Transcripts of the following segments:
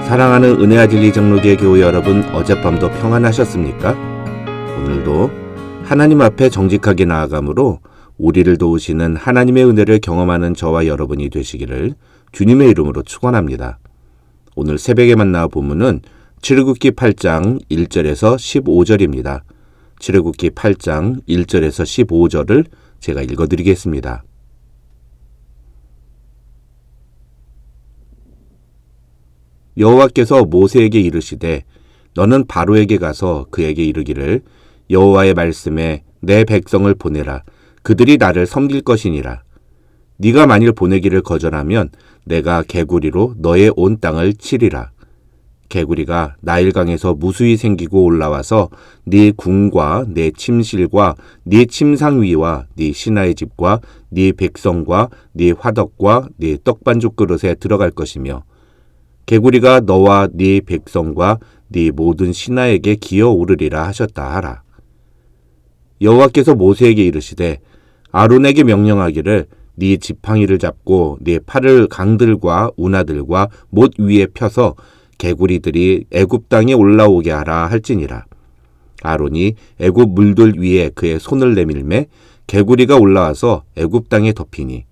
사랑하는 은혜와 진리 장로교회 교우 여러분, 어젯밤도 평안하셨습니까? 오늘도 하나님 앞에 정직하게 나아감으로 우리를 도우시는 하나님의 은혜를 경험하는 저와 여러분이 되시기를 주님의 이름으로 축원합니다. 오늘 새벽에 만나 본문은 출애굽기 8장 1절에서 15절입니다. 출애굽기 8장 1절에서 15절을 제가 읽어드리겠습니다. 여호와께서 모세에게 이르시되 너는 바로에게 가서 그에게 이르기를 여호와의 말씀에 내 백성을 보내라. 그들이 나를 섬길 것이니라. 네가 만일 보내기를 거절하면 내가 개구리로 너의 온 땅을 치리라. 개구리가 나일강에서 무수히 생기고 올라와서 네 궁과 네 침실과 네 침상 위와 네 신하의 집과 네 백성과 네 화덕과 네 떡반죽 그릇에 들어갈 것이며 개구리가 너와 네 백성과 네 모든 신하에게 기어오르리라 하셨다 하라. 여호와께서 모세에게 이르시되 아론에게 명령하기를 네 지팡이를 잡고 네 팔을 강들과 운하들과 못 위에 펴서 개구리들이 애굽 땅에 올라오게 하라 할지니라. 아론이 애굽 물들 위에 그의 손을 내밀매 개구리가 올라와서 애굽 땅에 덮이니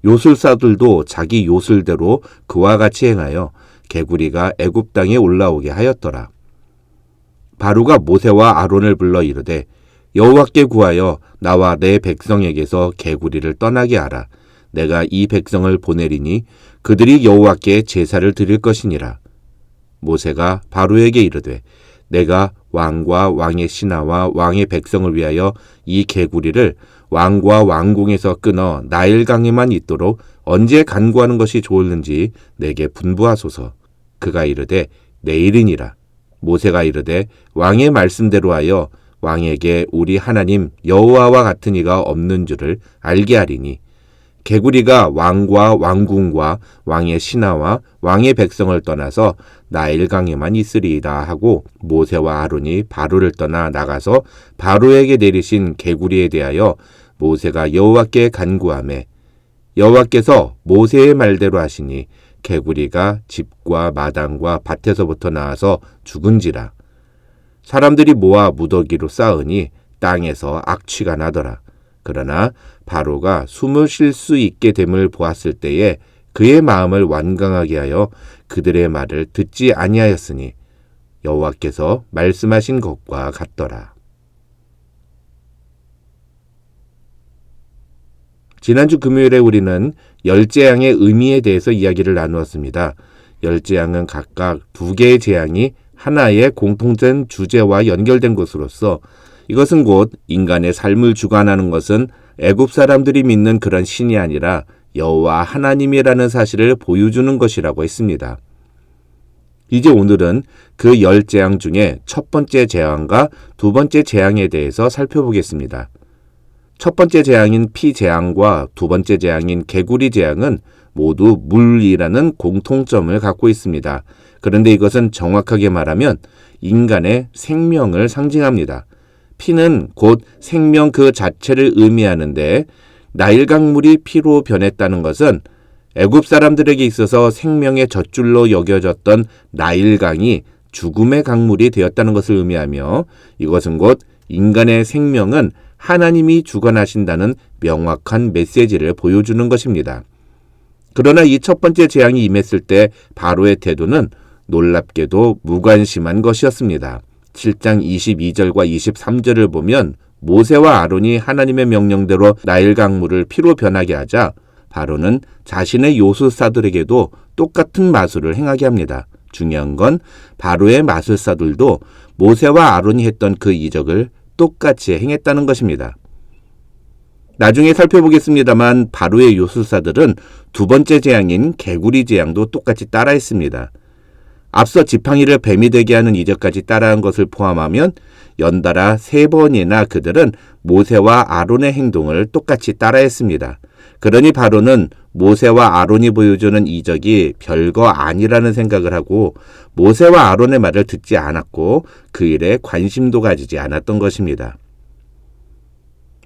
요술사들도 자기 요술대로 그와 같이 행하여 개구리가 애굽 땅에 올라오게 하였더라. 바로가 모세와 아론을 불러 이르되 여호와께 구하여 나와 내 백성에게서 개구리를 떠나게 하라. 내가 이 백성을 보내리니 그들이 여호와께 제사를 드릴 것이니라. 모세가 바로에게 이르되 내가 왕과 왕의 신하와 왕의 백성을 위하여 이 개구리를 왕과 왕궁에서 끊어 나일강에만 있도록 언제 간구하는 것이 좋을는지 내게 분부하소서. 그가 이르되 내일이니라. 모세가 이르되 왕의 말씀대로 하여 왕에게 우리 하나님 여호와와 같은 이가 없는 줄을 알게 하리니 개구리가 왕과 왕궁과 왕의 신하와 왕의 백성을 떠나서 나일강에만 있으리이다 하고 모세와 아론이 바로를 떠나 나가서 바로에게 내리신 개구리에 대하여 모세가 여호와께 간구하매 여호와께서 모세의 말대로 하시니 개구리가 집과 마당과 밭에서부터 나와서 죽은지라. 사람들이 모아 무더기로 쌓으니 땅에서 악취가 나더라. 그러나 바로가 숨을 쉴 수 있게 됨을 보았을 때에 그의 마음을 완강하게 하여 그들의 말을 듣지 아니하였으니 여호와께서 말씀하신 것과 같더라. 지난주 금요일에 우리는 열 재앙의 의미에 대해서 이야기를 나누었습니다. 열 재앙은 각각 두 개의 재앙이 하나의 공통된 주제와 연결된 것으로서 이것은 곧 인간의 삶을 주관하는 것은 애굽 사람들이 믿는 그런 신이 아니라 여호와 하나님이라는 사실을 보여주는 것이라고 했습니다. 이제 오늘은 그 열 재앙 중에 첫 번째 재앙과 두 번째 재앙에 대해서 살펴보겠습니다. 첫 번째 재앙인 피 재앙과 두 번째 재앙인 개구리 재앙은 모두 물이라는 공통점을 갖고 있습니다. 그런데 이것은 정확하게 말하면 인간의 생명을 상징합니다. 피는 곧 생명 그 자체를 의미하는데 나일강물이 피로 변했다는 것은 애굽 사람들에게 있어서 생명의 젖줄로 여겨졌던 나일강이 죽음의 강물이 되었다는 것을 의미하며 이것은 곧 인간의 생명은 하나님이 주관하신다는 명확한 메시지를 보여주는 것입니다. 그러나 이 첫 번째 재앙이 임했을 때 바로의 태도는 놀랍게도 무관심한 것이었습니다. 7장 22절과 23절을 보면 모세와 아론이 하나님의 명령대로 나일강물을 피로 변하게 하자 바로는 자신의 요술사들에게도 똑같은 마술을 행하게 합니다. 중요한 건 바로의 마술사들도 모세와 아론이 했던 그 이적을 똑같이 행했다는 것입니다. 나중에 살펴보겠습니다만 바로의 요술사들은 두 번째 재앙인 개구리 재앙도 똑같이 따라했습니다. 앞서 지팡이를 뱀이 되게 하는 이적까지 따라한 것을 포함하면 연달아 3번이나 그들은 모세와 아론의 행동을 똑같이 따라했습니다. 그러니 바로는 모세와 아론이 보여주는 이적이 별거 아니라는 생각을 하고 모세와 아론의 말을 듣지 않았고 그 일에 관심도 가지지 않았던 것입니다.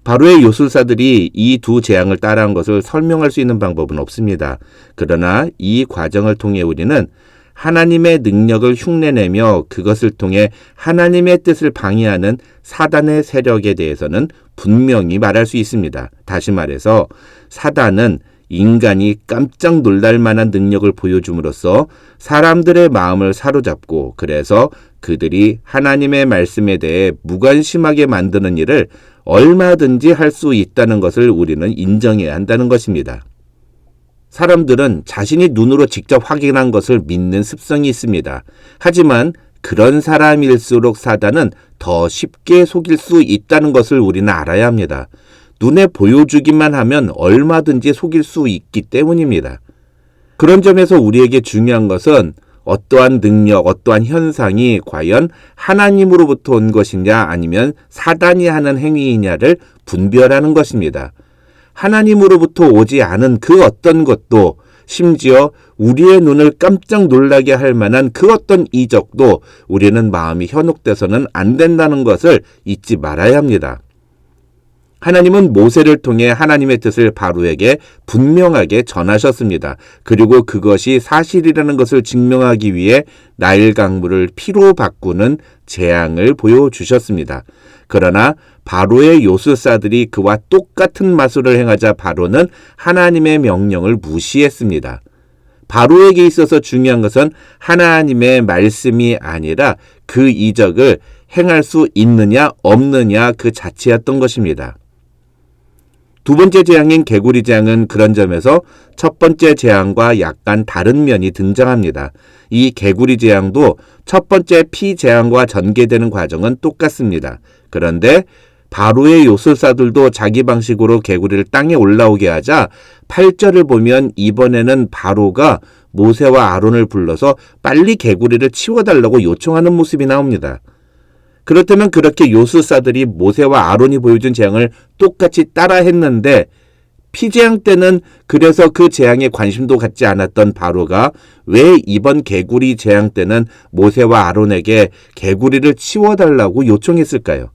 바로의 요술사들이 이 두 재앙을 따라한 것을 설명할 수 있는 방법은 없습니다. 그러나 이 과정을 통해 우리는 하나님의 능력을 흉내내며 그것을 통해 하나님의 뜻을 방해하는 사단의 세력에 대해서는 분명히 말할 수 있습니다. 다시 말해서 사단은 인간이 깜짝 놀랄 만한 능력을 보여줌으로써 사람들의 마음을 사로잡고 그래서 그들이 하나님의 말씀에 대해 무관심하게 만드는 일을 얼마든지 할 수 있다는 것을 우리는 인정해야 한다는 것입니다. 사람들은 자신이 눈으로 직접 확인한 것을 믿는 습성이 있습니다. 하지만 그런 사람일수록 사단은 더 쉽게 속일 수 있다는 것을 우리는 알아야 합니다. 눈에 보여주기만 하면 얼마든지 속일 수 있기 때문입니다. 그런 점에서 우리에게 중요한 것은 어떠한 능력, 어떠한 현상이 과연 하나님으로부터 온 것이냐 아니면 사단이 하는 행위이냐를 분별하는 것입니다. 하나님으로부터 오지 않은 그 어떤 것도 심지어 우리의 눈을 깜짝 놀라게 할 만한 그 어떤 이적도 우리는 마음이 현혹돼서는 안 된다는 것을 잊지 말아야 합니다. 하나님은 모세를 통해 하나님의 뜻을 바로에게 분명하게 전하셨습니다. 그리고 그것이 사실이라는 것을 증명하기 위해 나일 강물을 피로 바꾸는 재앙을 보여주셨습니다. 그러나 바로의 요술사들이 그와 똑같은 마술을 행하자 바로는 하나님의 명령을 무시했습니다. 바로에게 있어서 중요한 것은 하나님의 말씀이 아니라 그 이적을 행할 수 있느냐 없느냐 그 자체였던 것입니다. 두 번째 재앙인 개구리 재앙은 그런 점에서 첫 번째 재앙과 약간 다른 면이 등장합니다. 이 개구리 재앙도 첫 번째 피 재앙과 전개되는 과정은 똑같습니다. 그런데 바로의 요술사들도 자기 방식으로 개구리를 땅에 올라오게 하자 8절을 보면 이번에는 바로가 모세와 아론을 불러서 빨리 개구리를 치워달라고 요청하는 모습이 나옵니다. 그렇다면 그렇게 요술사들이 모세와 아론이 보여준 재앙을 똑같이 따라 했는데 피재앙 때는 그래서 그 재앙에 관심도 갖지 않았던 바로가 왜 이번 개구리 재앙 때는 모세와 아론에게 개구리를 치워달라고 요청했을까요?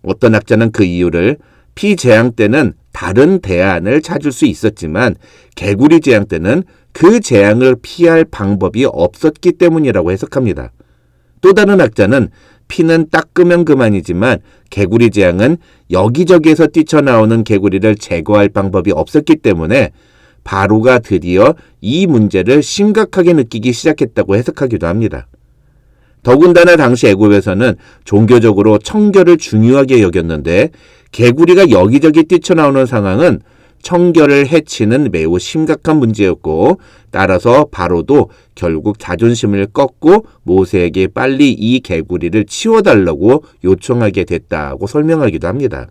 어떤 학자는 그 이유를 피재앙 때는 다른 대안을 찾을 수 있었지만 개구리 재앙 때는 그 재앙을 피할 방법이 없었기 때문이라고 해석합니다. 또 다른 학자는 피는 닦으면 그만이지만 개구리 재앙은 여기저기에서 뛰쳐나오는 개구리를 제거할 방법이 없었기 때문에 바로가 드디어 이 문제를 심각하게 느끼기 시작했다고 해석하기도 합니다. 더군다나 당시 애굽에서는 종교적으로 청결을 중요하게 여겼는데 개구리가 여기저기 뛰쳐나오는 상황은 청결을 해치는 매우 심각한 문제였고 따라서 바로도 결국 자존심을 꺾고 모세에게 빨리 이 개구리를 치워달라고 요청하게 됐다고 설명하기도 합니다.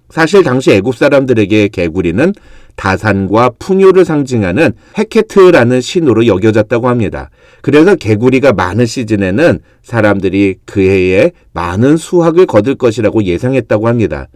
사실 당시 애굽 사람들에게 개구리는 다산과 풍요를 상징하는 헤케트라는 신호로 여겨졌다고 합니다. 그래서 개구리가 많은 시즌에는 사람들이 그 해에 많은 수확을 거둘 것이라고 예상했다고 합니다.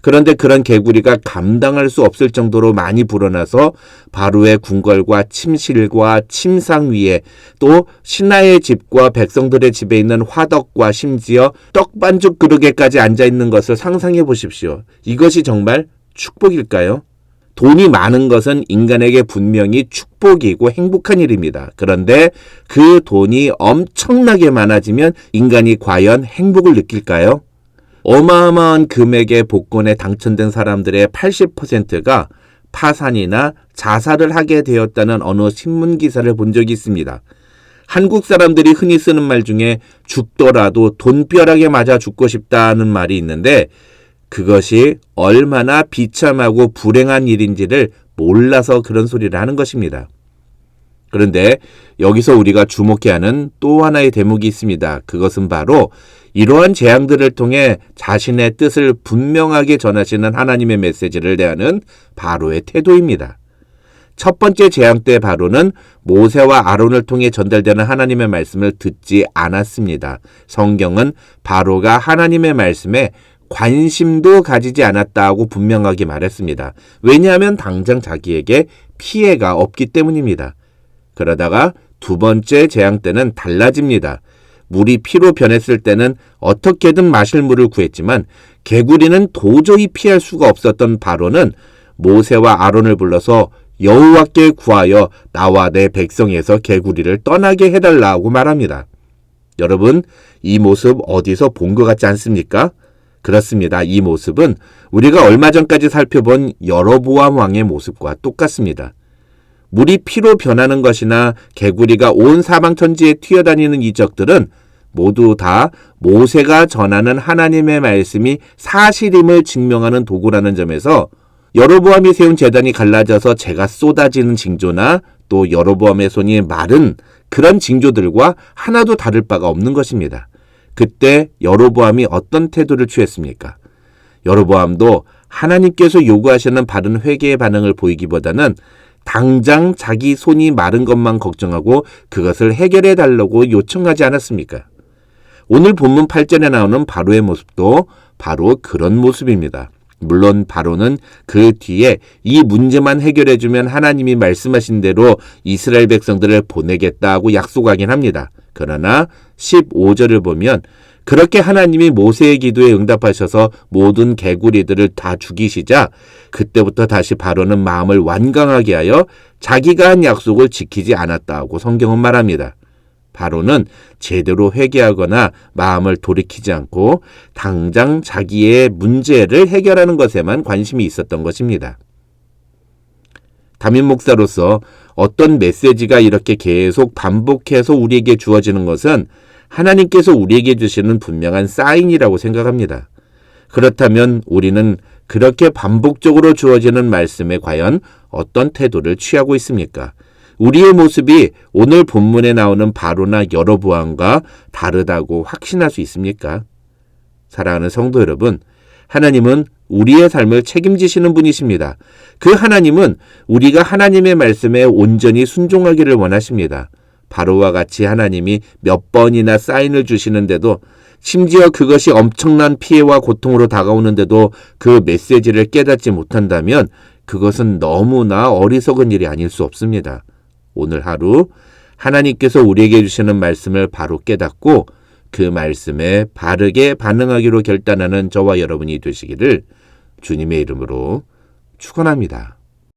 그런데 그런 개구리가 감당할 수 없을 정도로 많이 불어나서 바로의 궁궐과 침실과 침상 위에 또 신하의 집과 백성들의 집에 있는 화덕과 심지어 떡반죽 그릇에까지 앉아있는 것을 상상해 보십시오. 이것이 정말 축복일까요? 돈이 많은 것은 인간에게 분명히 축복이고 행복한 일입니다. 그런데 그 돈이 엄청나게 많아지면 인간이 과연 행복을 느낄까요? 어마어마한 금액의 복권에 당첨된 사람들의 80%가 파산이나 자살을 하게 되었다는 어느 신문 기사를 본 적이 있습니다. 한국 사람들이 흔히 쓰는 말 중에 죽더라도 돈벼락에 맞아 죽고 싶다는 말이 있는데 그것이 얼마나 비참하고 불행한 일인지를 몰라서 그런 소리를 하는 것입니다. 그런데 여기서 우리가 주목해야 하는 또 하나의 대목이 있습니다. 그것은 바로 이러한 재앙들을 통해 자신의 뜻을 분명하게 전하시는 하나님의 메시지를 대하는 바로의 태도입니다. 첫 번째 재앙 때 바로는 모세와 아론을 통해 전달되는 하나님의 말씀을 듣지 않았습니다. 성경은 바로가 하나님의 말씀에 관심도 가지지 않았다고 분명하게 말했습니다. 왜냐하면 당장 자기에게 피해가 없기 때문입니다. 그러다가 두 번째 재앙 때는 달라집니다. 물이 피로 변했을 때는 어떻게든 마실 물을 구했지만 개구리는 도저히 피할 수가 없었던 바로는 모세와 아론을 불러서 여호와께 구하여 나와 내 백성에서 개구리를 떠나게 해달라고 말합니다. 여러분, 이 모습 어디서 본 것 같지 않습니까? 그렇습니다. 이 모습은 우리가 얼마 전까지 살펴본 여로보암 왕의 모습과 똑같습니다. 물이 피로 변하는 것이나 개구리가 온 사방천지에 튀어다니는 이적들은 모두 다 모세가 전하는 하나님의 말씀이 사실임을 증명하는 도구라는 점에서 여로보암이 세운 제단이 갈라져서 재가 쏟아지는 징조나 또 여로보암의 손이 마른 그런 징조들과 하나도 다를 바가 없는 것입니다. 그때 여로보암이 어떤 태도를 취했습니까? 여로보암도 하나님께서 요구하시는 바른 회개의 반응을 보이기보다는 당장 자기 손이 마른 것만 걱정하고 그것을 해결해 달라고 요청하지 않았습니까? 오늘 본문 8절에 나오는 바로의 모습도 바로 그런 모습입니다. 물론 바로는 그 뒤에 이 문제만 해결해주면 하나님이 말씀하신 대로 이스라엘 백성들을 보내겠다고 약속하긴 합니다. 그러나 15절을 보면 그렇게 하나님이 모세의 기도에 응답하셔서 모든 개구리들을 다 죽이시자 그때부터 다시 바로는 마음을 완강하게 하여 자기가 한 약속을 지키지 않았다고 성경은 말합니다. 바로는 제대로 회개하거나 마음을 돌이키지 않고 당장 자기의 문제를 해결하는 것에만 관심이 있었던 것입니다. 담임 목사로서 어떤 메시지가 이렇게 계속 반복해서 우리에게 주어지는 것은 하나님께서 우리에게 주시는 분명한 사인이라고 생각합니다. 그렇다면 우리는 그렇게 반복적으로 주어지는 말씀에 과연 어떤 태도를 취하고 있습니까? 우리의 모습이 오늘 본문에 나오는 바로나 여로보암과 다르다고 확신할 수 있습니까? 사랑하는 성도 여러분, 하나님은 우리의 삶을 책임지시는 분이십니다. 그 하나님은 우리가 하나님의 말씀에 온전히 순종하기를 원하십니다. 바로와 같이 하나님이 몇 번이나 사인을 주시는데도 심지어 그것이 엄청난 피해와 고통으로 다가오는데도 그 메시지를 깨닫지 못한다면 그것은 너무나 어리석은 일이 아닐 수 없습니다. 오늘 하루 하나님께서 우리에게 주시는 말씀을 바로 깨닫고 그 말씀에 바르게 반응하기로 결단하는 저와 여러분이 되시기를 주님의 이름으로 축원합니다.